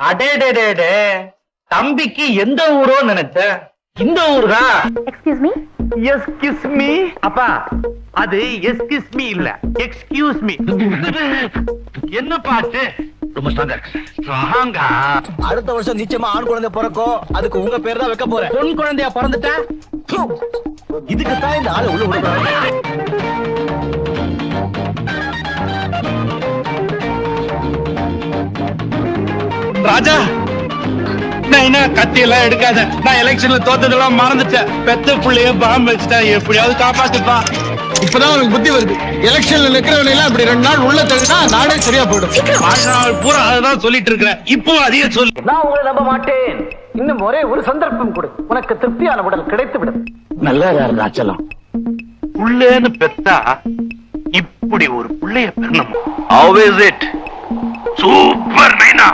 அடே தம்பிக்கு எந்த ஊரோ நினைச்ச, இந்த ஊர் தான். Excuse me. Excuse me. அப்பா அது எஸ்கியூஸ் மீ இல்ல, எக்ஸ்கியூஸ் மீ. என்ன பாட்டு? ரொம்ப ஸ்ட்ராங்கா. அடுத்த வருஷம் நிச்சயமா ஆண் குழந்தை பிறக்கும். அதுக்கு உங்க பேர் தான் வைக்க போறேன். பொன் குழந்தையா பிறந்துட்டா இதுக்கு தான் இந்த ஆளை உள்ள விடுறாங்க. ராஜா, நான் என்ன கத்தி எல்லாம் எடுக்காத. நான் எலெக்ஷன்ல தோத்ததெல்லாம் மறந்துட்டேன். பெத்த புள்ளைய பாம்பு வச்சுட்டேன். எப்படியாவது காப்பாத்துப்பா. இப்பதான் உனக்கு புத்தி வருது. எலெக்ஷன்ல நிக்கிறவனை எல்லாம் இப்படி 2 நாள் உள்ள தள்ளினா நாடே சரியா போயிடும். வாழ்நாள் பூரா அதான் சொல்லிட்டு இருக்கிறேன். இப்போ அதையே சொல்லு. நான் உங்களை நம்ப மாட்டேன். இன்னும் ஒரே ஒரு சந்தர்ப்பம் கொடு, உனக்கு திருப்தியான உடல் கிடைத்து விடும். நல்ல ராச்சலம். புள்ளேன்னு பெத்தா இப்படி ஒரு புள்ளைய பெறணும். Always it super Naina.